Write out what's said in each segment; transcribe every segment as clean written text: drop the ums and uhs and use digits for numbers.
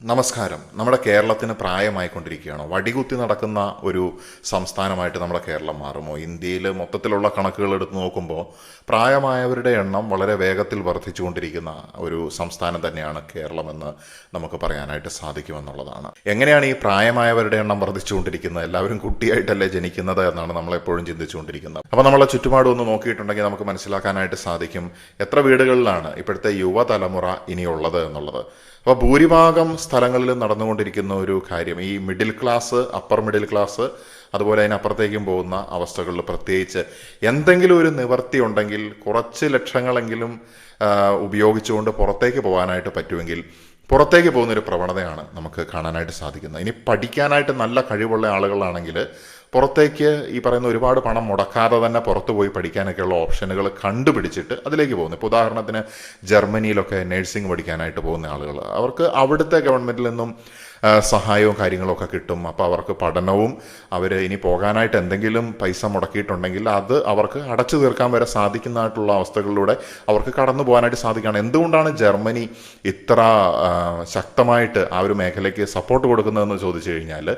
നമസ്കാരം. നമ്മുടെ കേരളത്തിന് പ്രായമായിക്കൊണ്ടിരിക്കുകയാണോ? വടികുത്തി നടക്കുന്ന ഒരു സംസ്ഥാനമായിട്ട് നമ്മുടെ കേരളം മാറുമോ? ഇന്ത്യയിൽ മൊത്തത്തിലുള്ള കണക്കുകൾ എടുത്ത് നോക്കുമ്പോൾ പ്രായമായവരുടെ എണ്ണം വളരെ വേഗത്തിൽ വർദ്ധിച്ചുകൊണ്ടിരിക്കുന്ന ഒരു സംസ്ഥാനം തന്നെയാണ് കേരളമെന്ന് നമുക്ക് പറയാനായിട്ട് സാധിക്കുമെന്നുള്ളതാണ്. എങ്ങനെയാണ് ഈ പ്രായമായവരുടെ എണ്ണം വർദ്ധിച്ചുകൊണ്ടിരിക്കുന്നത്? എല്ലാവരും കുട്ടിയായിട്ടല്ലേ ജനിക്കുന്നത് എന്നാണ് നമ്മളെപ്പോഴും ചിന്തിച്ചുകൊണ്ടിരിക്കുന്നത്. അപ്പോൾ നമ്മളെ ചുറ്റുപാടും ഒന്ന് നോക്കിയിട്ടുണ്ടെങ്കിൽ നമുക്ക് മനസ്സിലാക്കാനായിട്ട് സാധിക്കും എത്ര വീടുകളിലാണ് ഇപ്പോഴത്തെ യുവതലമുറ ഇനിയുള്ളത് എന്നുള്ളത്. അപ്പോൾ ഭൂരിഭാഗം സ്ഥലങ്ങളിലും നടന്നുകൊണ്ടിരിക്കുന്ന ഒരു കാര്യം ഈ middle class, upper middle class, അതുപോലെ അതിനപ്പുറത്തേക്കും പോകുന്ന അവസ്ഥകളിൽ പ്രത്യേകിച്ച് എന്തെങ്കിലും ഒരു നിവർത്തി ഉണ്ടെങ്കിൽ കുറച്ച് ലക്ഷങ്ങളെങ്കിലും ഉപയോഗിച്ചുകൊണ്ട് പുറത്തേക്ക് പോകാനായിട്ട് പറ്റുമെങ്കിൽ പുറത്തേക്ക് പോകുന്നൊരു പ്രവണതയാണ് നമുക്ക് കാണാനായിട്ട് സാധിക്കുന്നത്. ഇനി പഠിക്കാനായിട്ട് നല്ല കഴിവുള്ള ആളുകളാണെങ്കിൽ പുറത്തേക്ക് ഈ പറയുന്ന ഒരുപാട് പണം മുടക്കാതെ തന്നെ പുറത്തു പോയി പഠിക്കാനൊക്കെയുള്ള ഓപ്ഷനുകൾ കണ്ടുപിടിച്ചിട്ട് അതിലേക്ക് പോകുന്നു. ഇപ്പോൾ ഉദാഹരണത്തിന് ജർമ്മനിയിലൊക്കെ നഴ്സിംഗ് പഠിക്കാനായിട്ട് പോകുന്ന ആളുകൾ, അവർക്ക് അവിടുത്തെ ഗവൺമെൻറ്റിൽ നിന്നും സഹായവും കാര്യങ്ങളൊക്കെ കിട്ടും. അപ്പോൾ അവർക്ക് പഠനവും അവർ ഇനി പോകാനായിട്ട് എന്തെങ്കിലും പൈസ മുടക്കിയിട്ടുണ്ടെങ്കിൽ അത് അവർക്ക് അടച്ചു തീർക്കാൻ വരെ സാധിക്കുന്നതായിട്ടുള്ള അവസ്ഥകളിലൂടെ അവർക്ക് കടന്നു പോകാനായിട്ട് സാധിക്കുകയാണ്. എന്തുകൊണ്ടാണ് ജർമ്മനി ഇത്ര ശക്തമായിട്ട് ആ ഒരു മേഖലയ്ക്ക് സപ്പോർട്ട് കൊടുക്കുന്നതെന്ന് ചോദിച്ചു കഴിഞ്ഞാൽ,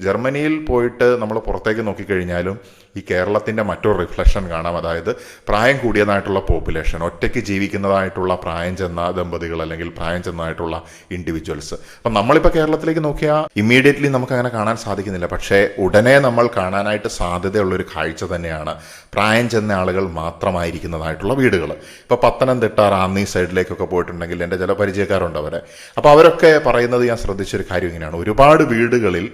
ജർമ്മനിയിൽ പോയിട്ട് നമ്മൾ പുറത്തേക്ക് നോക്കിക്കഴിഞ്ഞാലും ഈ കേരളത്തിൻ്റെ മറ്റൊരു റിഫ്ലക്ഷൻ കാണാം. അതായത് പ്രായം കൂടിയതായിട്ടുള്ള പോപ്പുലേഷൻ, ഒറ്റയ്ക്ക് ജീവിക്കുന്നതായിട്ടുള്ള പ്രായം ചെന്ന ദമ്പതികൾ അല്ലെങ്കിൽ പ്രായം ചെന്നതായിട്ടുള്ള ഇൻഡിവിജ്വൽസ്. അപ്പം നമ്മളിപ്പോൾ കേരളത്തിലേക്ക് നോക്കിയാൽ ഇമ്മീഡിയറ്റ്ലി നമുക്ക് അങ്ങനെ കാണാൻ സാധിക്കുന്നില്ല. പക്ഷേ ഉടനെ നമ്മൾ കാണാനായിട്ട് സാധ്യതയുള്ളൊരു കാഴ്ച തന്നെയാണ് പ്രായം ചെന്ന ആളുകൾ മാത്രമായിരിക്കുന്നതായിട്ടുള്ള വീടുകൾ. ഇപ്പോൾ പത്തനംതിട്ട, റാന്നി സൈഡിലേക്കൊക്കെ പോയിട്ടുണ്ടെങ്കിൽ എൻ്റെ ചില പരിചയക്കാരുണ്ട് അവരെ. അപ്പോൾ അവരൊക്കെ പറയുന്നത് ഞാൻ ശ്രദ്ധിച്ചൊരു കാര്യം ഇങ്ങനെയാണ്: ഒരുപാട് വീടുകളിൽ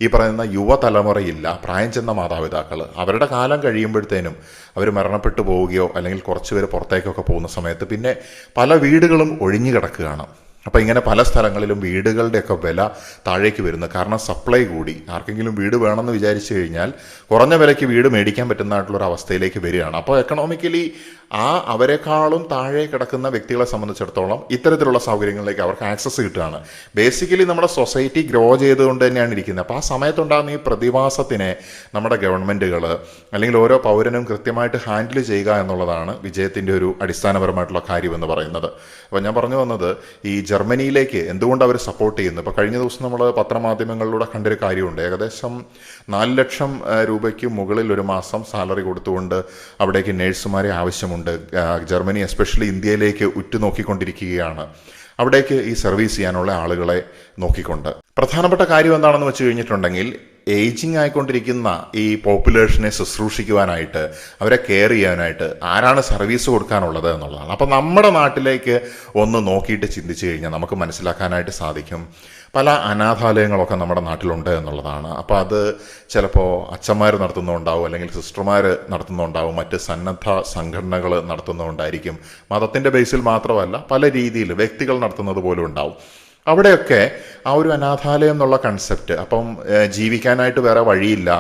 ഈ പറയുന്ന യുവതലമുറയില്ല, പ്രായം ചെന്ന മാതാപിതാക്കൾ. അവരുടെ കാലം കഴിയുമ്പോഴത്തേനും അവർ മരണപ്പെട്ടു പോവുകയോ അല്ലെങ്കിൽ കുറച്ച് പേര് പുറത്തേക്കൊക്കെ പോകുന്ന സമയത്ത് പിന്നെ പല വീടുകളും ഒഴിഞ്ഞു കിടക്കുകയാണ്. അപ്പോൾ ഇങ്ങനെ പല സ്ഥലങ്ങളിലും വീടുകളുടെയൊക്കെ വില താഴേക്ക് വരുന്നു. കാരണം സപ്ലൈ കൂടി. ആർക്കെങ്കിലും വീട് വേണമെന്ന് വിചാരിച്ചു കഴിഞ്ഞാൽ കുറഞ്ഞ വിലയ്ക്ക് വീട് മേടിക്കാൻ പറ്റുന്നതായിട്ടുള്ളൊരു അവസ്ഥയിലേക്ക് വരികയാണ്. അപ്പോൾ എക്കണോമിക്കലി അവരെക്കാളും താഴെ കിടക്കുന്ന വ്യക്തികളെ സംബന്ധിച്ചിടത്തോളം ഇത്തരത്തിലുള്ള സൗകര്യങ്ങളിലേക്ക് അവർക്ക് ആക്സസ് കിട്ടുകയാണ്. ബേസിക്കലി നമ്മുടെ സൊസൈറ്റി ഗ്രോ ചെയ്തുകൊണ്ട് തന്നെയാണ് ഇരിക്കുന്നത്. അപ്പോൾ ആ സമയത്തുണ്ടാകുന്ന ഈ പ്രതിഭാസത്തിനെ നമ്മുടെ ഗവൺമെൻറ്റുകൾ അല്ലെങ്കിൽ ഓരോ പൗരനും കൃത്യമായിട്ട് ഹാൻഡിൽ ചെയ്യുക എന്നുള്ളതാണ് വിജയത്തിൻ്റെ ഒരു അടിസ്ഥാനപരമായിട്ടുള്ള കാര്യമെന്ന് പറയുന്നത്. അപ്പോൾ ഞാൻ പറഞ്ഞു വന്നത് ഈ ജർമ്മനിയിലേക്ക് എന്തുകൊണ്ട് അവർ സപ്പോർട്ട് ചെയ്യുന്നു. ഇപ്പോൾ കഴിഞ്ഞ ദിവസം നമ്മൾ പത്രമാധ്യമങ്ങളിലൂടെ കണ്ടൊരു കാര്യമുണ്ട്. ഏകദേശം 4 ലക്ഷം രൂപയ്ക്ക് മുകളിൽ ഒരു മാസം സാലറി കൊടുത്തുകൊണ്ട് അവിടേക്ക് നേഴ്സുമാരെ ആവശ്യമുണ്ട്. ജർമ്മനി എസ്പെഷ്യലി ഇന്ത്യയിലേക്ക് ഉറ്റുനോക്കിക്കൊണ്ടിരിക്കുകയാണ്, അവിടേക്ക് ഈ സർവീസ് ചെയ്യാനുള്ള ആളുകളെ നോക്കിക്കൊണ്ട്. പ്രധാനപ്പെട്ട കാര്യം എന്താണെന്ന് വെച്ച് കഴിഞ്ഞിട്ടുണ്ടെങ്കിൽ, ഏജിങ് ആയിക്കൊണ്ടിരിക്കുന്ന ഈ പോപ്പുലേഷനെ ശുശ്രൂഷിക്കുവാനായിട്ട്, അവരെ കെയർ ചെയ്യാനായിട്ട് ആരാണ് സർവീസ് കൊടുക്കാനുള്ളത് എന്നുള്ളതാണ്. അപ്പം നമ്മുടെ നാട്ടിലേക്ക് ഒന്ന് നോക്കിയിട്ട് ചിന്തിച്ചു കഴിഞ്ഞാൽ നമുക്ക് മനസ്സിലാക്കാനായിട്ട് സാധിക്കും പല അനാഥാലയങ്ങളൊക്കെ നമ്മുടെ നാട്ടിലുണ്ട് എന്നുള്ളതാണ്. അപ്പോൾ അത് ചിലപ്പോൾ അച്ഛന്മാർ നടത്തുന്നുണ്ടാവും, അല്ലെങ്കിൽ സിസ്റ്റർമാർ നടത്തുന്നുണ്ടാവും, മറ്റ് സന്നദ്ധ സംഘടനകൾ നടത്തുന്നുണ്ടായിരിക്കും. മതത്തിൻ്റെ ബേസിൽ മാത്രമല്ല, പല രീതിയിൽ വ്യക്തികൾ നടത്തുന്നത് പോലും ഉണ്ടാവും. അവിടെയൊക്കെ ആ ഒരു അനാഥാലയം എന്നുള്ള കൺസെപ്റ്റ്, അപ്പം ജീവിക്കാനായിട്ട് വേറെ വഴിയില്ല,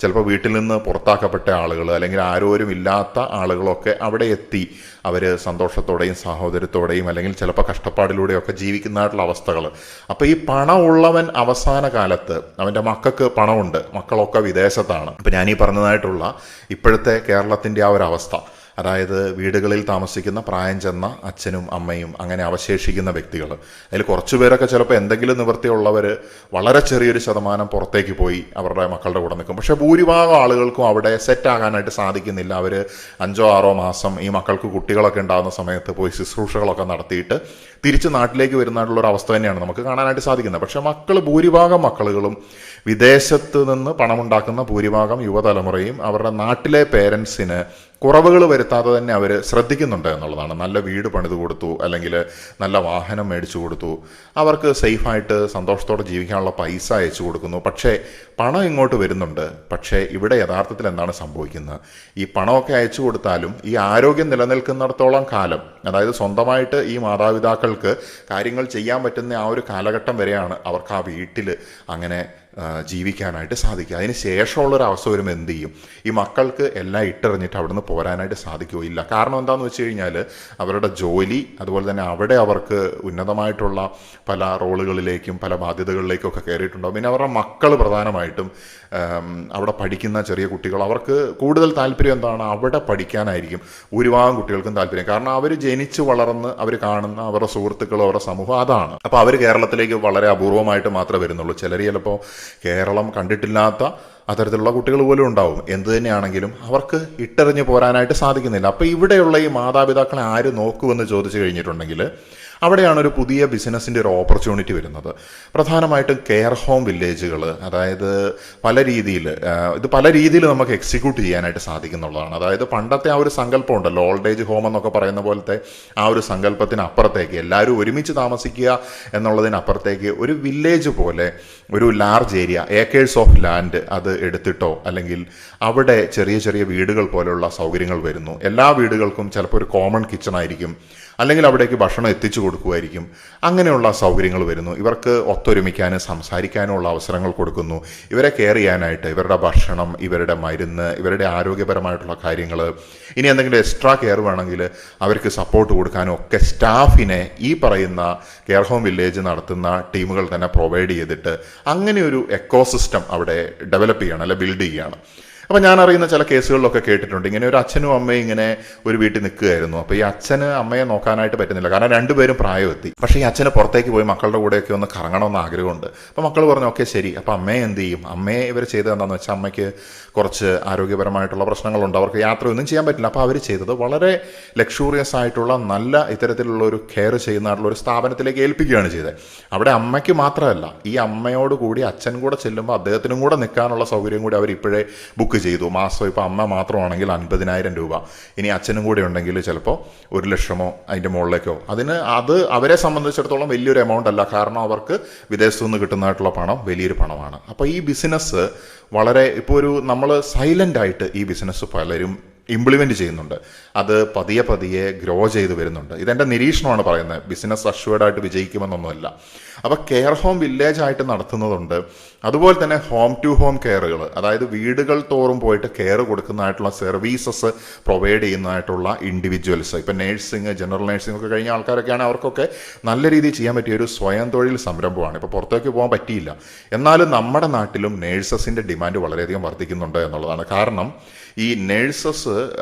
ചിലപ്പോൾ വീട്ടിൽ നിന്ന് പുറത്താക്കപ്പെട്ട ആളുകൾ അല്ലെങ്കിൽ ആരോരും ഇല്ലാത്ത ആളുകളൊക്കെ അവിടെ എത്തി അവർ സന്തോഷത്തോടെയും സഹോദരത്തോടെയും അല്ലെങ്കിൽ ചിലപ്പോൾ കഷ്ടപ്പാടിലൂടെയൊക്കെ ജീവിക്കുന്നതായിട്ടുള്ള അവസ്ഥകൾ. അപ്പോൾ ഈ പണമുള്ളവൻ അവസാന കാലത്ത് അവൻ്റെ മക്കൾക്ക് പണമുണ്ട്, മക്കളൊക്കെ വിദേശത്താണ്. അപ്പോൾ ഞാനീ പറഞ്ഞതായിട്ടുള്ള ഇപ്പോഴത്തെ കേരളത്തിൻ്റെ ആ ഒരു അവസ്ഥ, അതായത് വീടുകളിൽ താമസിക്കുന്ന പ്രായം ചെന്ന അച്ഛനും അമ്മയും അങ്ങനെ അവശേഷിക്കുന്ന വ്യക്തികൾ, അതിൽ കുറച്ചു പേരൊക്കെ ചിലപ്പോൾ എന്തെങ്കിലും നിവൃത്തിയുള്ളവർ വളരെ ചെറിയൊരു ശതമാനം പുറത്തേക്ക് പോയി അവരുടെ മക്കളുടെ കൂടെ നിൽക്കും. പക്ഷേ ഭൂരിഭാഗം ആളുകൾക്കും അവിടെ സെറ്റ് ആകാനായിട്ട് സാധിക്കുന്നില്ല. അവർ 5-6 മാസം ഈ മക്കൾക്ക് കുട്ടികളൊക്കെ ഉണ്ടാകുന്ന സമയത്ത് പോയി ശുശ്രൂഷകളൊക്കെ നടത്തിയിട്ട് തിരിച്ച് നാട്ടിലേക്ക് വരുന്നതായിട്ടുള്ളൊരു അവസ്ഥ തന്നെയാണ് നമുക്ക് കാണാനായിട്ട് സാധിക്കുന്നത്. പക്ഷേ ഭൂരിഭാഗം മക്കളുകളും വിദേശത്ത് നിന്ന് പണമുണ്ടാക്കുന്ന ഭൂരിഭാഗം യുവതലമുറയും അവരുടെ നാട്ടിലെ പേരൻസിന് കുറവുകൾ വരുത്താതെ തന്നെ അവർ ശ്രദ്ധിക്കുന്നുണ്ട് എന്നുള്ളതാണ്. നല്ല വീട് പണിത് കൊടുത്തു, അല്ലെങ്കിൽ നല്ല വാഹനം മേടിച്ചു കൊടുത്തു, അവർക്ക് സേഫായിട്ട് സന്തോഷത്തോടെ ജീവിക്കാനുള്ള പൈസ അയച്ചു കൊടുക്കുന്നു. പക്ഷേ പണം ഇങ്ങോട്ട് വരുന്നുണ്ട്. പക്ഷേ ഇവിടെ യഥാർത്ഥത്തിൽ എന്താണ് സംഭവിക്കുന്നത്? ഈ പണമൊക്കെ അയച്ചു കൊടുത്താലും ഈ ആരോഗ്യം നിലനിൽക്കുന്നിടത്തോളം കാലം, അതായത് സ്വന്തമായിട്ട് ഈ മാതാപിതാക്കൾക്ക് കാര്യങ്ങൾ ചെയ്യാൻ പറ്റുന്ന ആ ഒരു കാലഘട്ടം വരെയാണ് അവർക്ക് ആ വീട്ടിൽ അങ്ങനെ ജീവിക്കാനായിട്ട് സാധിക്കുക. അതിന് ശേഷമുള്ളൊരു അവസ്ഥ വരുമ്പോൾ എന്ത് ചെയ്യും? ഈ മക്കൾക്ക് എല്ലാം ഇട്ടെറിഞ്ഞിട്ട് അവിടുന്ന് പോരാനായിട്ട് സാധിക്കുമോ? ഇല്ല. കാരണം എന്താണെന്ന് വെച്ച് കഴിഞ്ഞാൽ അവരുടെ ജോലി, അതുപോലെ തന്നെ അവിടെ അവർക്ക് ഉന്നതമായിട്ടുള്ള പല റോളുകളിലേക്കും പല ബാധ്യതകളിലേക്കും ഒക്കെ കയറിയിട്ടുണ്ടാകും. പിന്നെ അവരുടെ മക്കൾ പ്രധാനമായിട്ടും അവിടെ പഠിക്കുന്ന ചെറിയ കുട്ടികൾ, അവർക്ക് കൂടുതൽ താല്പര്യം എന്താണ്? അവിടെ പഠിക്കാനായിരിക്കും ഭൂരിഭാഗം കുട്ടികൾക്കും താല്പര്യം. കാരണം അവർ ജനിച്ച് വളർന്ന് അവർ കാണുന്ന അവരുടെ സുഹൃത്തുക്കളും അവരുടെ സമൂഹം അതാണ്. അപ്പോൾ അവർ കേരളത്തിലേക്ക് വളരെ അപൂർവമായിട്ട് മാത്രമേ വരുന്നുള്ളൂ. ചിലർ ചിലപ്പോൾ കേരളം കണ്ടിട്ടില്ലാത്ത അത്തരത്തിലുള്ള കുട്ടികൾ പോലും ഉണ്ടാവും. എന്തു തന്നെയാണെങ്കിലും അവർക്ക് ഇട്ടെറിഞ്ഞ് പോരാനായിട്ട് സാധിക്കുന്നില്ല. അപ്പോൾ ഇവിടെയുള്ള ഈ മാതാപിതാക്കളെ ആര് നോക്കുമെന്ന് ചോദിച്ചു കഴിഞ്ഞിട്ടുണ്ടെങ്കിൽ അവിടെയാണ് ഒരു പുതിയ ബിസിനസ്സിൻ്റെ ഒരു ഓപ്പർച്യൂണിറ്റി വരുന്നത്. പ്രധാനമായിട്ടും കെയർ ഹോം വില്ലേജുകൾ, അതായത് പല രീതിയിൽ നമുക്ക് എക്സിക്യൂട്ട് ചെയ്യാനായിട്ട് സാധിക്കുന്നുള്ളതാണ്. അതായത് പണ്ടത്തെ ആ ഒരു സങ്കല്പം ഉണ്ടല്ലോ, ഓൾഡ് ഏജ് ഹോം എന്നൊക്കെ പറയുന്ന പോലത്തെ ആ ഒരു സങ്കല്പത്തിനപ്പുറത്തേക്ക്, എല്ലാവരും ഒരുമിച്ച് താമസിക്കുക എന്നുള്ളതിനപ്പുറത്തേക്ക് ഒരു വില്ലേജ് പോലെ ഒരു large area, acres of land അത് എടുത്തിട്ടോ അല്ലെങ്കിൽ അവിടെ ചെറിയ ചെറിയ വീടുകൾ പോലെയുള്ള സൗകര്യങ്ങൾ വരുന്നു. എല്ലാ വീടുകൾക്കും ചിലപ്പോൾ ഒരു കോമൺ കിച്ചൺ ആയിരിക്കും, അല്ലെങ്കിൽ അവിടേക്ക് ഭക്ഷണം എത്തിച്ചു കൊടുക്കുമായിരിക്കും. അങ്ങനെയുള്ള സൗകര്യങ്ങൾ വരുന്നു. ഇവർക്ക് ഒത്തൊരുമിക്കാനും സംസാരിക്കാനും ഉള്ള അവസരങ്ങൾ കൊടുക്കുന്നു. ഇവരെ കെയർ ചെയ്യാനായിട്ട് ഇവരുടെ ഭക്ഷണം, ഇവരുടെ മരുന്ന്, ഇവരുടെ ആരോഗ്യപരമായിട്ടുള്ള കാര്യങ്ങൾ, ഇനി എന്തെങ്കിലും എക്സ്ട്രാ കെയർ വേണമെങ്കിൽ അവർക്ക് സപ്പോർട്ട് കൊടുക്കാനും ഒക്കെ സ്റ്റാഫിനെ ഈ പറയുന്ന കെയർ ഹോം വില്ലേജ് നടത്തുന്ന ടീമുകൾ തന്നെ പ്രൊവൈഡ് ചെയ്തിട്ട് അങ്ങനെ ഒരു എക്കോസിസ്റ്റം അവിടെ ഡെവലപ്പ് ചെയ്യണം, അല്ലെ ബിൽഡ് ചെയ്യുകയാണ്. അപ്പം ഞാൻ അറിയുന്ന ചില കേസുകളിലൊക്കെ കേട്ടിട്ടുണ്ട്, ഇങ്ങനെ ഒരു അച്ഛനും അമ്മയും ഇങ്ങനെ ഒരു വീട്ടിൽ നിൽക്കുകയായിരുന്നു. അപ്പോൾ ഈ അച്ഛന് അമ്മയെ നോക്കാനായിട്ട് പറ്റുന്നില്ല, കാരണം രണ്ടുപേരും പ്രായമെത്തി. പക്ഷേ ഈ അച്ഛന് പുറത്തേക്ക് പോയി മക്കളുടെ കൂടെയൊക്കെ ഒന്ന് കറങ്ങണമെന്ന് ആഗ്രഹമുണ്ട്. അപ്പോൾ മക്കൾ പറഞ്ഞു ഓക്കെ ശരി. അപ്പോൾ അമ്മയെ എന്ത് ചെയ്യും? അമ്മയെ ഇവർ ചെയ്തത് എന്താണെന്ന് വെച്ചാൽ, അമ്മയ്ക്ക് കുറച്ച് ആരോഗ്യപരമായിട്ടുള്ള പ്രശ്നങ്ങളുണ്ട്, അവർക്ക് യാത്രയൊന്നും ചെയ്യാൻ പറ്റില്ല. അപ്പോൾ അവർ ചെയ്തത് വളരെ ലക്ഷൂറിയസ് ആയിട്ടുള്ള നല്ല ഇത്തരത്തിലുള്ള ഒരു കെയർ ചെയ്യുന്നതായിട്ടുള്ള ഒരു സ്ഥാപനത്തിലേക്ക് ഏൽപ്പിക്കുകയാണ് ചെയ്തത്. അവിടെ അമ്മയ്ക്ക് മാത്രമല്ല, ഈ അമ്മയോട് കൂടി അച്ഛൻ കൂടെ ചെല്ലുമ്പോൾ അദ്ദേഹത്തിനും കൂടെ നിൽക്കാനുള്ള സൗകര്യം കൂടി അവർ ഇപ്പോഴേ ബുക്ക് ചെയ്തു. മാസം ഇപ്പോൾ അമ്മ മാത്രമാണെങ്കിൽ 50,000 രൂപ, ഇനി അച്ഛനും കൂടെ ഉണ്ടെങ്കിൽ ചിലപ്പോൾ 1,00,000 അതിൻ്റെ മുകളിലേക്കോ. അത് അവരെ സംബന്ധിച്ചിടത്തോളം വലിയൊരു എമൗണ്ട് അല്ല, കാരണം അവർക്ക് വിദേശത്തു നിന്ന് കിട്ടുന്നതായിട്ടുള്ള പണം വലിയൊരു പണമാണ്. അപ്പോൾ ഈ ബിസിനസ് വളരെ ഇപ്പോൾ നമ്മൾ സൈലൻ്റ് ആയിട്ട് ഈ ബിസിനസ് പലരും ഇംപ്ലിമെൻറ്റ് ചെയ്യുന്നുണ്ട്. അത് പതിയെ പതിയെ ഗ്രോ ചെയ്ത് വരുന്നുണ്ട്. ഇതെൻ്റെ നിരീക്ഷണമാണ് പറയുന്നത്. ബിസിനസ് അഷ്വേർഡായിട്ട് വിജയിക്കുമെന്നൊന്നുമല്ല. അപ്പോൾ കെയർ ഹോം വില്ലേജ് ആയിട്ട് നടത്തുന്നതുണ്ട്. അതുപോലെ തന്നെ ഹോം ടു ഹോം കെയറുകൾ, അതായത് വീടുകൾ തോറും പോയിട്ട് കെയർ കൊടുക്കുന്നതായിട്ടുള്ള സർവീസസ് പ്രൊവൈഡ് ചെയ്യുന്നതായിട്ടുള്ള ഇൻഡിവിജ്വൽസ്, ഇപ്പം നേഴ്സിംഗ്, ജനറൽ നേഴ്സിംഗ് ഒക്കെ കഴിഞ്ഞ ആൾക്കാരൊക്കെയാണ്, അവർക്കൊക്കെ നല്ല രീതിയിൽ ചെയ്യാൻ പറ്റിയ ഒരു സ്വയം തൊഴിൽ സംരംഭമാണ്. ഇപ്പോൾ പുറത്തേക്ക് പോകാൻ പറ്റിയില്ല, എന്നാലും നമ്മുടെ നാട്ടിലും നേഴ്സസിൻ്റെ ഡിമാൻഡ് വളരെയധികം വർദ്ധിക്കുന്നുണ്ട് എന്നുള്ളതാണ്. കാരണം ഈ നേഴ്സസ്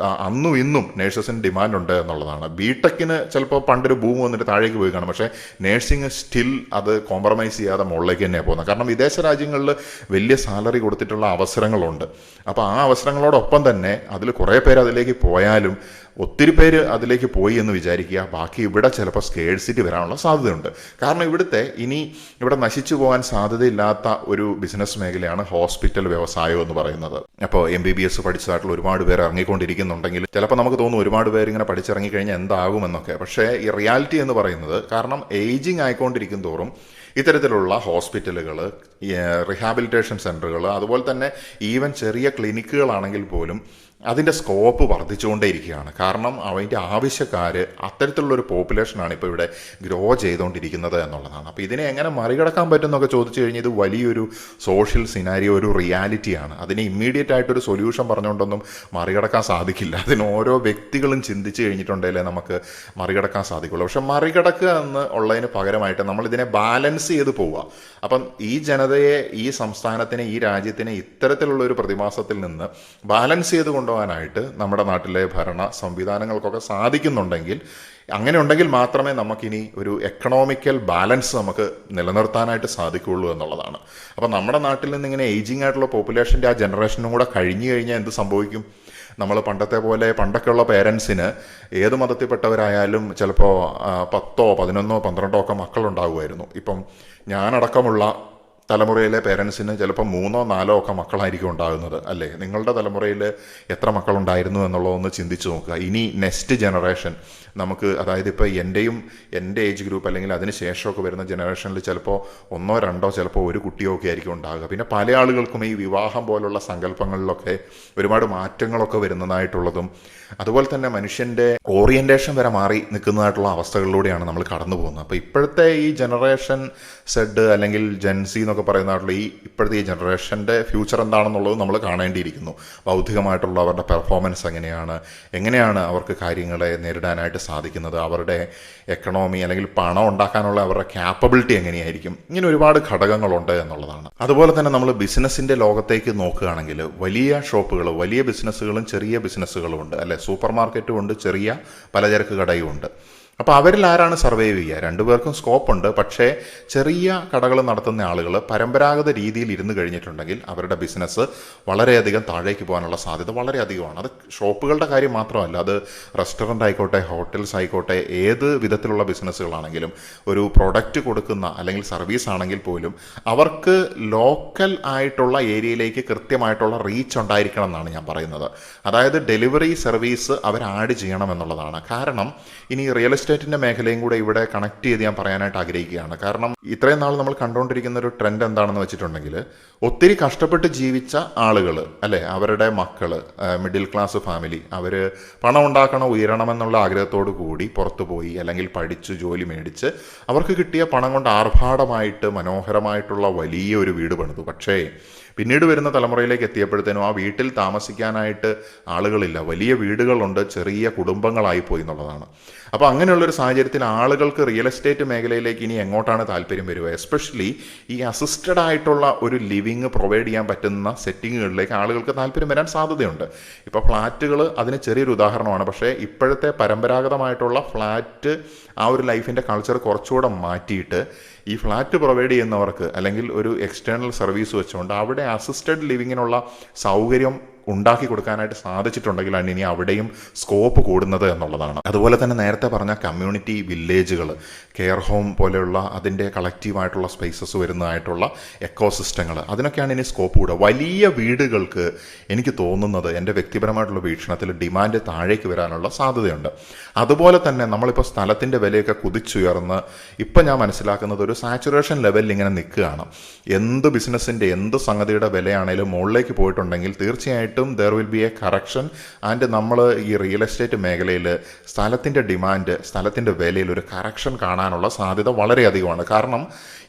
അന്നും ഇന്നും നേഴ്സസിന് ഡിമാൻഡ് ഉണ്ട് എന്നുള്ളതാണ്. ബിടെക്കിന് ചിലപ്പോൾ പണ്ടൊരു ബൂം വന്നിട്ട് താഴേക്ക് പോയി കാണും, പക്ഷേ നേഴ്സിംഗ് സ്റ്റിൽ അത് കോംപ്രമൈസ് ചെയ്യാതെ മുകളിലേക്ക് തന്നെയാണ് പോകുന്നത്. കാരണം വിദേശ രാജ്യങ്ങളിൽ വലിയ സാലറി കൊടുത്തിട്ടുള്ള അവസരങ്ങളുണ്ട്. അപ്പോൾ ആ അവസരങ്ങളോടൊപ്പം തന്നെ അതിൽ കുറേ പേര് അതിലേക്ക് പോയാലും ഒത്തിരി പേര് അതിലേക്ക് പോയി എന്ന് വിചാരിക്കുക, ബാക്കി ഇവിടെ ചിലപ്പോൾ സ്കേഴ്സിറ്റി വരാനുള്ള സാധ്യതയുണ്ട്. കാരണം ഇവിടെ നശിച്ചു പോകാൻ സാധ്യതയില്ലാത്ത ഒരു ബിസിനസ് മേഖലയാണ് ഹോസ്പിറ്റൽ വ്യവസായം എന്ന് പറയുന്നത്. അപ്പോൾ MBBS പഠിച്ചതായിട്ടുള്ള ഒരുപാട് പേര് ഇറങ്ങിക്കൊണ്ടിരിക്കുന്നുണ്ടെങ്കിൽ ചിലപ്പോൾ നമുക്ക് തോന്നും ഒരുപാട് പേര് ഇങ്ങനെ പഠിച്ചിറങ്ങിക്കഴിഞ്ഞാൽ എന്താകുമെന്നൊക്കെ. പക്ഷേ ഈ റിയാലിറ്റി എന്ന് പറയുന്നത്, കാരണം ഏജിങ് ആയിക്കൊണ്ടിരിക്കും തോറും ഇത്തരത്തിലുള്ള ഹോസ്പിറ്റലുകൾ, റീഹാബിലിറ്റേഷൻ സെൻ്ററുകൾ, അതുപോലെ തന്നെ ഈവൻ ചെറിയ ക്ലിനിക്കുകളാണെങ്കിൽ പോലും അതിൻ്റെ സ്കോപ്പ് വർദ്ധിച്ചുകൊണ്ടേയിരിക്കുകയാണ്. കാരണം അതിൻ്റെ ആവശ്യക്കാർ അത്തരത്തിലുള്ളൊരു പോപ്പുലേഷനാണ് ഇപ്പോൾ ഇവിടെ ഗ്രോ ചെയ്തുകൊണ്ടിരിക്കുന്നത് എന്നുള്ളതാണ്. അപ്പോൾ ഇതിനെ എങ്ങനെ മറികടക്കാൻ പറ്റുമെന്നൊക്കെ ചോദിച്ചു കഴിഞ്ഞാൽ ഇത് വലിയൊരു സോഷ്യൽ സിനാരിയോ, ഒരു റിയാലിറ്റിയാണ്. അതിന് ഇമ്മീഡിയറ്റ് ആയിട്ടൊരു സൊല്യൂഷൻ പറഞ്ഞുകൊണ്ടൊന്നും മറികടക്കാൻ സാധിക്കില്ല. അതിന് ഓരോ വ്യക്തികളും ചിന്തിച്ച് കഴിഞ്ഞിട്ടുണ്ടെങ്കിലേ നമുക്ക് മറികടക്കാൻ സാധിക്കുള്ളൂ. പക്ഷെ മറികടക്കുക എന്ന് ഉള്ളതിന് പകരമായിട്ട് നമ്മളിതിനെ ബാലൻസ് ചെയ്ത് പോവുക. അപ്പം ഈ ജനതയെ, ഈ സംസ്ഥാനത്തിനെ, ഈ രാജ്യത്തിനെ ഇത്തരത്തിലുള്ള ഒരു പ്രതിമാസത്തിൽ നിന്ന് ബാലൻസ് ചെയ്ത് കൊണ്ടുപോകാനായിട്ട് നമ്മുടെ നാട്ടിലെ ഭരണ സംവിധാനങ്ങൾക്കൊക്കെ സാധിക്കുന്നുണ്ടെങ്കിൽ, അങ്ങനെ ഉണ്ടെങ്കിൽ മാത്രമേ നമുക്കിനി ഒരു എക്കണോമിക്കൽ ബാലൻസ് നമുക്ക് നിലനിർത്താനായിട്ട് സാധിക്കുകയുള്ളൂ എന്നുള്ളതാണ്. അപ്പോൾ നമ്മുടെ നാട്ടിൽ നിന്ന് ഇങ്ങനെ ഏജിങ് ആയിട്ടുള്ള പോപ്പുലേഷൻ്റെ ആ ജനറേഷനും കൂടെ കഴിഞ്ഞു കഴിഞ്ഞാൽ എന്ത് സംഭവിക്കും? നമ്മൾ പണ്ടത്തെ പോലെ, പണ്ടൊക്കെയുള്ള പേരൻസിന് ഏത് മതത്തിൽപ്പെട്ടവരായാലും ചിലപ്പോൾ 10, 11, 12 ഒക്കെ മക്കളുണ്ടാകുമായിരുന്നു. ഇപ്പം ഞാനടക്കമുള്ള തലമുറയിലെ പേരൻസിന് ചിലപ്പോൾ 3, 4 ഒക്കെ മക്കളായിരിക്കും ഉണ്ടാകുന്നത്, അല്ലേ? നിങ്ങളുടെ തലമുറയിൽ എത്ര മക്കളുണ്ടായിരുന്നു എന്നുള്ളതൊന്ന് ചിന്തിച്ച് നോക്കുക. ഇനി നെക്സ്റ്റ് ജനറേഷൻ നമുക്ക്, അതായത് ഇപ്പോൾ എൻ്റെ ഏജ് ഗ്രൂപ്പ് അല്ലെങ്കിൽ അതിന് ശേഷമൊക്കെ വരുന്ന ജനറേഷനിൽ ചിലപ്പോൾ 1, 2 ചിലപ്പോൾ ഒരു കുട്ടിയോ ഒക്കെ ആയിരിക്കും ഉണ്ടാകുക. പിന്നെ പല ആളുകൾക്കും ഈ വിവാഹം പോലുള്ള സങ്കല്പങ്ങളിലൊക്കെ ഒരുപാട് മാറ്റങ്ങളൊക്കെ വരുന്നതായിട്ടുള്ളതും, അതുപോലെ തന്നെ മനുഷ്യൻ്റെ ഓറിയൻറ്റേഷൻ വരെ മാറി നിൽക്കുന്നതായിട്ടുള്ള അവസ്ഥകളിലൂടെയാണ് നമ്മൾ കടന്നു പോകുന്നത്. അപ്പോൾ ഇപ്പോഴത്തെ ഈ ജനറേഷൻ സെഡ് അല്ലെങ്കിൽ ജെൻസി എന്നൊക്കെ പറയുന്നതായിട്ടുള്ള ഇപ്പോഴത്തെ ഈ ജനറേഷൻ്റെ ഫ്യൂച്ചർ എന്താണെന്നുള്ളത് നമ്മൾ കാണേണ്ടിയിരിക്കുന്നു. ബൗദ്ധികമായിട്ടുള്ള അവരുടെ പെർഫോമൻസ് എങ്ങനെയാണ് അവർക്ക് കാര്യങ്ങളെ നേരിടാനായിട്ട് സാധിക്കുന്നത്, അവരുടെ എക്കണോമി അല്ലെങ്കിൽ പണം ഉണ്ടാക്കാനുള്ള അവരുടെ ക്യാപ്പബിലിറ്റി എങ്ങനെയായിരിക്കും, ഇങ്ങനെ ഒരുപാട് ഘടകങ്ങളുണ്ട് എന്നുള്ളതാണ്. അതുപോലെ തന്നെ നമ്മൾ ബിസിനസ്സിൻ്റെ ലോകത്തേക്ക് നോക്കുകയാണെങ്കിൽ വലിയ ഷോപ്പുകൾ, വലിയ ബിസിനസ്സുകളും ചെറിയ ബിസിനസ്സുകളും ഉണ്ട് അല്ലെ. സൂപ്പർ മാർക്കറ്റും ഉണ്ട്, ചെറിയ പലചരക്ക് കടയും ഉണ്ട്. അപ്പോൾ അവരിൽ ആരാണ് സർവൈവ് ചെയ്യുക? രണ്ടുപേർക്കും സ്കോപ്പ് ഉണ്ട്. പക്ഷേ ചെറിയ കടകൾ നടത്തുന്ന ആളുകൾ പരമ്പരാഗത രീതിയിൽ ഇരുന്ന് കഴിഞ്ഞിട്ടുണ്ടെങ്കിൽ അവരുടെ ബിസിനസ് വളരെയധികം താഴേക്ക് പോകാനുള്ള സാധ്യത വളരെയധികമാണ്. അത് ഷോപ്പുകളുടെ കാര്യം മാത്രമല്ല, അത് റെസ്റ്റോറൻ്റ് ആയിക്കോട്ടെ, ഹോട്ടൽസ് ആയിക്കോട്ടെ, ഏത് വിധത്തിലുള്ള ബിസിനസ്സുകളാണെങ്കിലും ഒരു പ്രൊഡക്റ്റ് കൊടുക്കുന്ന അല്ലെങ്കിൽ സർവീസ് ആണെങ്കിൽ പോലും അവർക്ക് ലോക്കൽ ആയിട്ടുള്ള ഏരിയയിലേക്ക് കൃത്യമായിട്ടുള്ള റീച്ച് ഉണ്ടായിരിക്കണം എന്നാണ് ഞാൻ പറയുന്നത്. അതായത് ഡെലിവറി സർവീസ് അവർ ആഡ് ചെയ്യണം എന്നുള്ളതാണ്. കാരണം ഇനി റിയൽ എസ്റ്റേറ്റിൻ്റെ മേഖലയും കൂടെ ഇവിടെ കണക്ട് ചെയ്ത് ഞാൻ പറയാനായിട്ട് ആഗ്രഹിക്കുകയാണ്. കാരണം ഇത്രയും നാൾ നമ്മൾ കണ്ടുകൊണ്ടിരിക്കുന്ന ഒരു ട്രെൻഡ് എന്താണെന്ന് വെച്ചിട്ടുണ്ടെങ്കിൽ, ഒത്തിരി കഷ്ടപ്പെട്ട് ജീവിച്ച ആളുകൾ അല്ലേ, അവരുടെ മക്കൾ, മിഡിൽ ക്ലാസ് ഫാമിലി, അവർ പണം ഉണ്ടാക്കണം, ഉയരണമെന്നുള്ള ആഗ്രഹത്തോടു കൂടി പുറത്തു പോയി അല്ലെങ്കിൽ പഠിച്ച് ജോലി മേടിച്ച് അവർക്ക് കിട്ടിയ പണം കൊണ്ട് ആർഭാടമായിട്ട് മനോഹരമായിട്ടുള്ള വലിയൊരു വീട് പണിതു. പക്ഷേ പിന്നീട് വരുന്ന തലമുറയിലേക്ക് എത്തിയപ്പോഴത്തേനും ആ വീട്ടിൽ താമസിക്കാനായിട്ട് ആളുകളില്ല. വലിയ വീടുകളുണ്ട്, ചെറിയ കുടുംബങ്ങളായിപ്പോയി എന്നുള്ളതാണ്. അപ്പോൾ അങ്ങനെയുള്ളൊരു സാഹചര്യത്തിൽ ആളുകൾക്ക് റിയൽ എസ്റ്റേറ്റ് മേഖലയിലേക്ക് ഇനി എങ്ങോട്ടാണ് താല്പര്യം വരിക? എസ്പെഷ്യലി ഈ അസിസ്റ്റഡ് ആയിട്ടുള്ള ഒരു ലിവിങ് പ്രൊവൈഡ് ചെയ്യാൻ പറ്റുന്ന സെറ്റിങ്ങുകളിലേക്ക് ആളുകൾക്ക് താല്പര്യം വരാൻ സാധ്യതയുണ്ട്. ഇപ്പോൾ ഫ്ലാറ്റുകൾ അതിന് ചെറിയൊരു ഉദാഹരണമാണ്. പക്ഷേ ഇപ്പോഴത്തെ പരമ്പരാഗതമായിട്ടുള്ള ഫ്ലാറ്റ് ആ ഒരു ലൈഫിൻ്റെ കൾച്ചർ കുറച്ചുകൂടെ മാറ്റിയിട്ട് ഈ ഫ്ലാറ്റ് പ്രൊവൈഡ് ചെയ്യുന്നവർക്ക് അല്ലെങ്കിൽ ഒരു എക്സ്റ്റേണൽ സർവീസ് വെച്ചുകൊണ്ട് അവിടെ അസിസ്റ്റഡ് ലിവിങ്ങിനുള്ള സൗകര്യം ഉണ്ടാക്കി കൊടുക്കാനായിട്ട് സാധിച്ചിട്ടുണ്ടെങ്കിലാണ് ഇനി അവിടെയും സ്കോപ്പ് കൂടുന്നത് എന്നുള്ളതാണ്. അതുപോലെ തന്നെ നേരത്തെ പറഞ്ഞ കമ്മ്യൂണിറ്റി വില്ലേജുകൾ, കെയർ ഹോം പോലെയുള്ള അതിൻ്റെ കളക്റ്റീവായിട്ടുള്ള സ്പേസസ് വരുന്നതായിട്ടുള്ള എക്കോസിസ്റ്റങ്ങൾ, അതിനൊക്കെയാണ് ഇനി സ്കോപ്പ് കൂടുക. വലിയ വീടുകൾക്ക് എനിക്ക് തോന്നുന്നത്, എൻ്റെ വ്യക്തിപരമായിട്ടുള്ള വീക്ഷണത്തിൽ, ഡിമാൻഡ് താഴേക്ക് വരാനുള്ള സാധ്യതയുണ്ട്. അതുപോലെ തന്നെ നമ്മളിപ്പോൾ സ്ഥലത്തിൻ്റെ വിലയൊക്കെ കുതിച്ചുയർന്ന് ഇപ്പം ഞാൻ മനസ്സിലാക്കുന്നത് ഒരു സാച്ചുറേഷൻ ലെവലിൽ ഇങ്ങനെ നിൽക്കുകയാണ്. എന്ത് ബിസിനസ്സിൻ്റെ എന്ത് സംഗതിയുടെ വിലയാണെങ്കിലും മുകളിലേക്ക് പോയിട്ടുണ്ടെങ്കിൽ തീർച്ചയായിട്ടും there will be A correction. And നമ്മൾ ഈ റിയൽ എസ്റ്റേറ്റ് മേഖലയിൽ സ്ഥലത്തിൻ്റെ ഡിമാൻഡ്, സ്ഥലത്തിൻ്റെ വിലയിൽ ഒരു കറക്ഷൻ കാണാനുള്ള സാധ്യത വളരെയധികമാണ്. കാരണം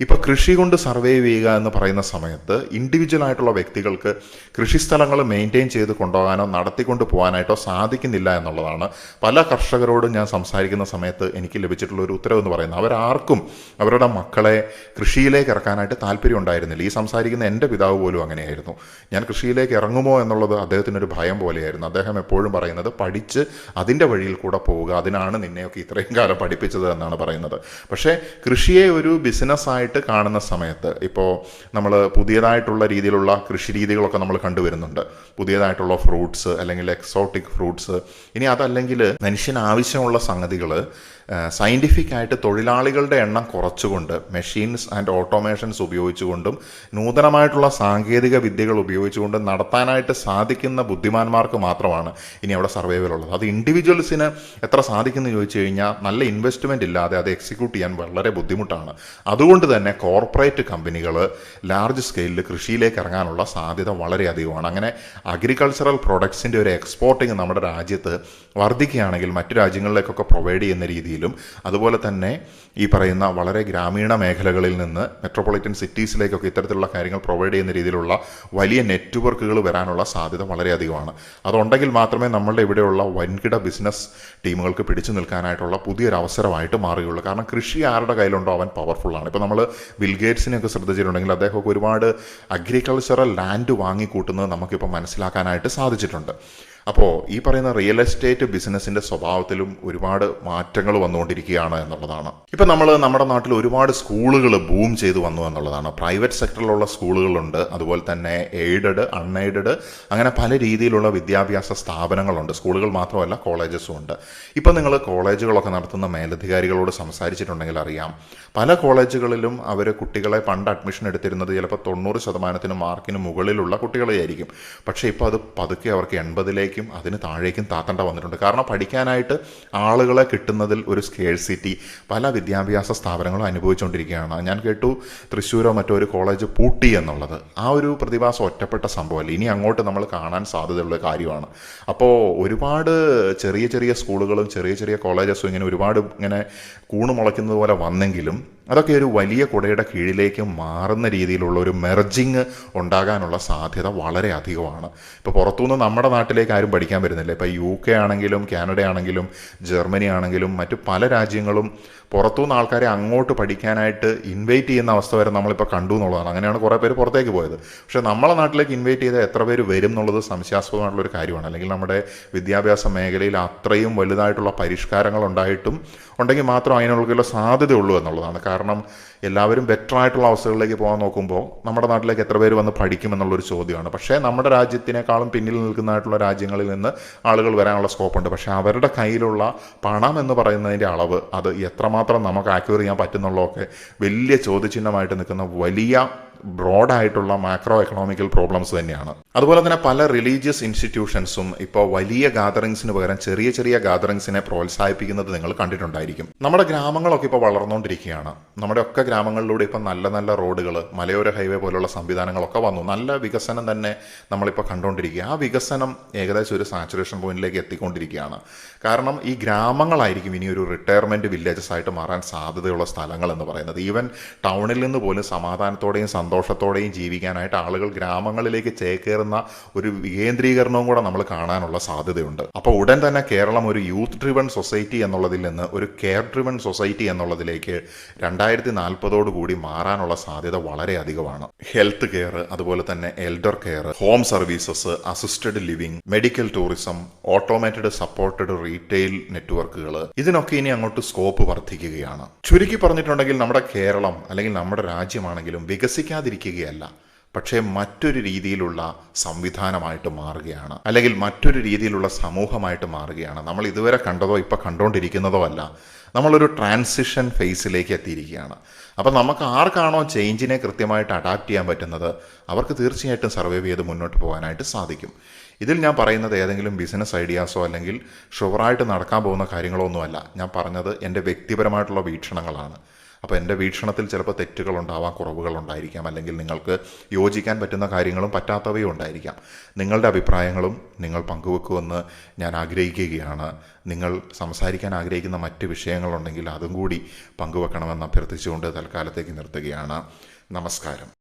ഇപ്പോൾ കൃഷി കൊണ്ട് സർവൈവ് ചെയ്യുക എന്ന് പറയുന്ന സമയത്ത് ഇൻഡിവിജ്വൽ ആയിട്ടുള്ള വ്യക്തികൾക്ക് കൃഷിസ്ഥലങ്ങൾ മെയിൻറ്റെയിൻ ചെയ്ത് കൊണ്ടുപോകാനോ നടത്തിക്കൊണ്ട് പോകാനായിട്ടോ സാധിക്കുന്നില്ല എന്നുള്ളതാണ്. പല കർഷകരോടും ഞാൻ സംസാരിക്കുന്ന സമയത്ത് എനിക്ക് ലഭിച്ചിട്ടുള്ള ഒരു ഉത്തരവെന്ന് പറയുന്നത്, അവരാർക്കും അവരുടെ മക്കളെ കൃഷിയിലേക്ക് ഇറക്കാനായിട്ട് താല്പര്യം ഉണ്ടായിരുന്നില്ല. ഈ സംസാരിക്കുന്ന എൻ്റെ പിതാവ് പോലും അങ്ങനെയായിരുന്നു. ഞാൻ കൃഷിയിലേക്ക് ഇറങ്ങുമോ എന്നുള്ളത് അദ്ദേഹത്തിനൊരു ഭയം പോലെയായിരുന്നു. അദ്ദേഹം എപ്പോഴും പറയുന്നത്, പഠിച്ച് അതിൻ്റെ വഴിയിൽ കൂടെ പോവുക, അതിനാണ് നിന്നെയൊക്കെ ഇത്രയും കാലം പഠിപ്പിച്ചത് എന്നാണ് പറയുന്നത്. പക്ഷേ കൃഷിയെ ഒരു ബിസിനസ്സായിട്ട് കാണുന്ന സമയത്ത് ഇപ്പോൾ നമ്മൾ പുതിയതായിട്ടുള്ള രീതിയിലുള്ള കൃഷി രീതികളൊക്കെ നമ്മൾ കണ്ടുവരുന്നുണ്ട്. പുതിയതായിട്ടുള്ള ഫ്രൂട്ട്സ് അല്ലെങ്കിൽ എക്സോട്ടിക് ഫ്രൂട്ട്സ്, ഇനി അതല്ലെങ്കിൽ മനുഷ്യന് ആവശ്യമുള്ള സംഗതികൾ സയൻറ്റിഫിക് ആയിട്ട് തൊഴിലാളികളുടെ എണ്ണം കുറച്ചുകൊണ്ട് മെഷീൻസ് ആൻഡ് ഓട്ടോമേഷൻസ് ഉപയോഗിച്ചുകൊണ്ടും നൂതനമായിട്ടുള്ള സാങ്കേതിക വിദ്യകൾ ഉപയോഗിച്ചുകൊണ്ടും നടത്താനായിട്ട് സാധിക്കുന്ന ബുദ്ധിമാന്മാർക്ക് മാത്രമാണ് ഇനി അവിടെ സർവൈവൽ ഉള്ളത്. അത് ഇൻഡിവിജ്വൽസിന് എത്ര സാധിക്കുമെന്ന് ചോദിച്ചു കഴിഞ്ഞാൽ നല്ല ഇൻവെസ്റ്റ്മെൻറ്റ് ഇല്ലാതെ അത് എക്സിക്യൂട്ട് ചെയ്യാൻ വളരെ ബുദ്ധിമുട്ടാണ്. അതുകൊണ്ട് തന്നെ കോർപ്പറേറ്റ് കമ്പനികൾ ലാർജ് സ്കെയിലിൽ കൃഷിയിലേക്ക് ഇറങ്ങാനുള്ള സാധ്യത വളരെയധികമാണ്. അങ്ങനെ അഗ്രികൾച്ചറൽ പ്രൊഡക്ട്സിൻ്റെ ഒരു എക്സ്പോർട്ടിങ് നമ്മുടെ രാജ്യത്ത് വർദ്ധിക്കുകയാണെങ്കിൽ മറ്റു രാജ്യങ്ങളിലേക്കൊക്കെ പ്രൊവൈഡ് ചെയ്യുന്ന രീതിയിലും, അതുപോലെ തന്നെ ഈ പറയുന്ന വളരെ ഗ്രാമീണ മേഖലകളിൽ നിന്ന് മെട്രോപൊളിറ്റൻ സിറ്റീസിലേക്കൊക്കെ ഇത്തരത്തിലുള്ള കാര്യങ്ങൾ പ്രൊവൈഡ് ചെയ്യുന്ന രീതിയിലുള്ള വലിയ നെറ്റ്വർക്കുകൾ വരാനുള്ള സാധ്യത വളരെയധികമാണ്. അതുണ്ടെങ്കിൽ മാത്രമേ നമ്മളുടെ ഇവിടെയുള്ള വൻകിട ബിസിനസ് ടീമുകൾക്ക് പിടിച്ചു നിൽക്കാനായിട്ടുള്ള പുതിയൊരു അവസരമായിട്ട് മാറുകയുള്ളൂ. കാരണം കൃഷി ആരുടെ കയ്യിലുണ്ടോ അവൻ പവർഫുള്ളാണ്. ഇപ്പോൾ നമ്മൾ ബിൽഗേറ്റ്സിനെയൊക്കെ ശ്രദ്ധിച്ചിട്ടുണ്ടെങ്കിൽ അദ്ദേഹമൊക്കെ ഒരുപാട് അഗ്രികൾച്ചറൽ ലാൻഡ് വാങ്ങിക്കൂട്ടുന്നത് നമുക്കിപ്പോൾ മനസ്സിലാക്കാനായിട്ട് സാധിച്ചിട്ടുണ്ട്. അപ്പോൾ ഈ പറയുന്ന റിയൽ എസ്റ്റേറ്റ് ബിസിനസ്സിൻ്റെ സ്വഭാവത്തിലും ഒരുപാട് മാറ്റങ്ങൾ വന്നുകൊണ്ടിരിക്കുകയാണ് എന്നുള്ളതാണ്. ഇപ്പം നമ്മുടെ നാട്ടിൽ ഒരുപാട് സ്കൂളുകൾ ബൂം ചെയ്ത് വന്നു എന്നുള്ളതാണ്. പ്രൈവറ്റ് സെക്ടറിലുള്ള സ്കൂളുകളുണ്ട്, അതുപോലെ തന്നെ എയ്ഡഡ്, അൺഎയ്ഡഡ്, അങ്ങനെ പല രീതിയിലുള്ള വിദ്യാഭ്യാസ സ്ഥാപനങ്ങളുണ്ട്. സ്കൂളുകൾ മാത്രമല്ല, കോളേജസും ഉണ്ട്. ഇപ്പം നിങ്ങൾ കോളേജുകളൊക്കെ നടത്തുന്ന മേലധികാരികളോട് സംസാരിച്ചിട്ടുണ്ടെങ്കിൽ അറിയാം, പല കോളേജുകളിലും അവർ കുട്ടികളെ പണ്ട് അഡ്മിഷൻ എടുത്തിരുന്നത് ചിലപ്പോൾ 90% മാർക്കിന് മുകളിലുള്ള കുട്ടികളെയായിരിക്കും. പക്ഷേ ഇപ്പോൾ അത് പതുക്കെ അവർക്ക് 80 അതിന് താഴേക്കും താത്തേണ്ട വന്നിട്ടുണ്ട്. കാരണം പഠിക്കാനായിട്ട് ആളുകളെ കിട്ടുന്നതിൽ ഒരു സ്കേഴ്സിറ്റി പല വിദ്യാഭ്യാസ സ്ഥാപനങ്ങളും അനുഭവിച്ചുകൊണ്ടിരിക്കുകയാണ്. ഞാൻ കേട്ടു തൃശ്ശൂരോ മറ്റോ ഒരു കോളേജ് പൂട്ടി എന്നുള്ളത്. ആ ഒരു പ്രതിഭാസം ഒറ്റപ്പെട്ട സംഭവമല്ല, ഇനി അങ്ങോട്ട് നമ്മൾ കാണാൻ സാധ്യതയുള്ള കാര്യമാണ്. അപ്പോൾ ഒരുപാട് ചെറിയ ചെറിയ സ്കൂളുകളും ചെറിയ ചെറിയ കോളേജസും ഇങ്ങനെ ഒരുപാട് ഇങ്ങനെ കൂണ് മുളയ്ക്കുന്നത് പോലെ വന്നെങ്കിലും അതൊക്കെ ഒരു വലിയ കുടയുടെ കീഴിലേക്ക് മാറുന്ന രീതിയിലുള്ള ഒരു മെർജിങ് ഉണ്ടാകാനുള്ള സാധ്യത വളരെ അധികമാണ്. ഇപ്പോൾ പുറത്തുനിന്ന് നമ്മുടെ നാട്ടിലേക്ക് ആരും പഠിക്കാൻ വരുന്നില്ല. ഇപ്പോൾ UK ആണെങ്കിലും കാനഡ ആണെങ്കിലും ജർമ്മനി ആണെങ്കിലും മറ്റു പല രാജ്യങ്ങളും പുറത്തുനിന്ന് ആൾക്കാരെ അങ്ങോട്ട് പഠിക്കാനായിട്ട് ഇൻവൈറ്റ് ചെയ്യുന്ന അവസ്ഥ വരെ നമ്മളിപ്പോൾ കണ്ടു എന്നുള്ളതാണ്. അങ്ങനെയാണ് കുറേ പേര് പുറത്തേക്ക് പോയത്. പക്ഷേ നമ്മളെ നാട്ടിലേക്ക് ഇൻവൈറ്റ് ചെയ്താൽ എത്ര പേര് വരും എന്നുള്ളത് സംശയാസ്പദമായിട്ടുള്ളൊരു കാര്യമാണ്. അല്ലെങ്കിൽ നമ്മുടെ വിദ്യാഭ്യാസ മേഖലയിൽ അത്രയും വലുതായിട്ടുള്ള പരിഷ്കാരങ്ങൾ ഉണ്ടായിട്ടും ഉണ്ടെങ്കിൽ മാത്രം അതിനുള്ള സാധ്യതയുള്ളൂ എന്നുള്ളതാണ്. കാരണം എല്ലാവരും ബെറ്റർ ആയിട്ടുള്ള അവസ്ഥകളിലേക്ക് പോകാൻ നോക്കുമ്പോൾ നമ്മുടെ നാട്ടിലേക്ക് എത്ര പേര് വന്ന് പഠിക്കുമെന്നുള്ളൊരു ചോദ്യമാണ്. പക്ഷേ നമ്മുടെ രാജ്യത്തിനേക്കാളും പിന്നിൽ നിൽക്കുന്നതായിട്ടുള്ള രാജ്യങ്ങളിൽ നിന്ന് ആളുകൾ വരാനുള്ള സ്കോപ്പുണ്ട്. പക്ഷേ അവരുടെ കയ്യിലുള്ള പണം എന്ന് പറയുന്നതിൻ്റെ അളവ് അത് എത്രമാത്രം നമുക്ക് ആക്വയർ ചെയ്യാൻ പറ്റുന്നുള്ളതൊക്കെ വലിയ ചോദ്യചിഹ്നമായിട്ട് നിൽക്കുന്ന വലിയ ബ്രോഡായിട്ടുള്ള മാക്രോ എക്കണോമിക്കൽ പ്രോബ്ലംസ് തന്നെയാണ്. അതുപോലെ തന്നെ പല റിലീജിയസ് ഇൻസ്റ്റിറ്റ്യൂഷൻസും ഇപ്പോൾ വലിയ ഗാദറിങ്സിന് പകരം ചെറിയ ചെറിയ ഗാദറിങ്സിനെ പ്രോത്സാഹിപ്പിക്കുന്നത് നിങ്ങൾ കണ്ടിട്ടുണ്ടായിരിക്കും. നമ്മുടെ ഗ്രാമങ്ങളൊക്കെ ഇപ്പോൾ വളർന്നുകൊണ്ടിരിക്കുകയാണ്. നമ്മുടെ ഒക്കെ ഗ്രാമങ്ങളിലൂടെ ഇപ്പം നല്ല നല്ല റോഡുകൾ, മലയോര ഹൈവേ പോലുള്ള സംവിധാനങ്ങളൊക്കെ വന്നു. നല്ല വികസനം തന്നെ നമ്മളിപ്പോൾ കണ്ടുകൊണ്ടിരിക്കുക. ആ വികസനം ഏകദേശം ഒരു സാച്ചുറേഷൻ പോയിന്റിലേക്ക് എത്തിക്കൊണ്ടിരിക്കുകയാണ്. കാരണം ഈ ഗ്രാമങ്ങളായിരിക്കും ഇനി ഒരു റിട്ടയർമെൻറ്റ് വില്ലേജസ് ആയിട്ട് മാറാൻ സാധ്യതയുള്ള സ്ഥലങ്ങൾ എന്ന് പറയുന്നത്. ഈവൻ ടൗണിൽ നിന്ന് പോലും സമാധാനത്തോടെയും സന്തോഷത്തോടെയും ജീവിക്കാനായിട്ട് ആളുകൾ ഗ്രാമങ്ങളിലേക്ക് ചേക്കേറുന്ന ഒരു വികേന്ദ്രീകരണവും കൂടെ നമ്മൾ കാണാനുള്ള സാധ്യതയുണ്ട്. അപ്പോൾ ഉടൻ തന്നെ കേരളം ഒരു യൂത്ത് ഡ്രിവൺ സൊസൈറ്റി എന്നുള്ളതിൽ നിന്ന് ഒരു കെയർ ഡ്രിവൺ സൊസൈറ്റി എന്നുള്ളതിലേക്ക് 2040 കൂടി മാറാനുള്ള സാധ്യത വളരെ അധികമാണ്. ഹെൽത്ത് കെയർ, അതുപോലെ തന്നെ elder care, home services, assisted living, medical tourism, automated supported retail നെറ്റ്വർക്കുകൾ, ഇതിനൊക്കെ ഇനി അങ്ങോട്ട് സ്കോപ്പ് വർദ്ധിക്കുകയാണ്. ചുരുക്കി പറഞ്ഞിട്ടുണ്ടെങ്കിൽ നമ്മുടെ കേരളം അല്ലെങ്കിൽ നമ്മുടെ രാജ്യമാണെങ്കിലും വികസിക്കാതിരിക്കുകയല്ല, പക്ഷേ മറ്റൊരു രീതിയിലുള്ള സംവിധാനമായിട്ട് മാറുകയാണ്, അല്ലെങ്കിൽ മറ്റൊരു രീതിയിലുള്ള സമൂഹമായിട്ട് മാറുകയാണ്. നമ്മൾ ഇതുവരെ കണ്ടതോ ഇപ്പോൾ കണ്ടുകൊണ്ടിരിക്കുന്നതോ അല്ല. നമ്മളൊരു ട്രാൻസിഷൻ ഫേസിലേക്ക് എത്തിയിരിക്കുകയാണ്. അപ്പം നമുക്ക് ആർക്കാണോ ചേഞ്ചിനെ കൃത്യമായിട്ട് അഡാപ്റ്റ് ചെയ്യാൻ പറ്റുന്നത് അവർക്ക് തീർച്ചയായിട്ടും സർവൈവ് ചെയ്ത് മുന്നോട്ട് പോകാനായിട്ട് സാധിക്കും. ഇതിൽ ഞാൻ പറയുന്നത് ഏതെങ്കിലും ബിസിനസ് ഐഡിയാസോ അല്ലെങ്കിൽ ഷുവറായിട്ട് നടക്കാൻ പോകുന്ന കാര്യങ്ങളോ ഒന്നുമല്ല. ഞാൻ പറഞ്ഞത് എൻ്റെ വ്യക്തിപരമായിട്ടുള്ള വീക്ഷണങ്ങളാണ്. അപ്പോൾ എൻ്റെ വീക്ഷണത്തിൽ ചിലപ്പോൾ തെറ്റുകളുണ്ടാവാം, കുറവുകളുണ്ടായിരിക്കാം, അല്ലെങ്കിൽ നിങ്ങൾക്ക് യോജിക്കാൻ പറ്റുന്ന കാര്യങ്ങളും പറ്റാത്തവയും ഉണ്ടായിരിക്കാം. നിങ്ങളുടെ അഭിപ്രായങ്ങളും നിങ്ങൾ പങ്കുവെക്കുമെന്ന് ഞാൻ ആഗ്രഹിക്കുകയാണ്. നിങ്ങൾ സംസാരിക്കാൻ ആഗ്രഹിക്കുന്ന മറ്റ് വിഷയങ്ങളുണ്ടെങ്കിൽ അതും കൂടി പങ്കുവെക്കണമെന്ന് അഭ്യർത്ഥിച്ചുകൊണ്ട് തൽക്കാലത്തേക്ക് നിർത്തുകയാണ്. നമസ്കാരം.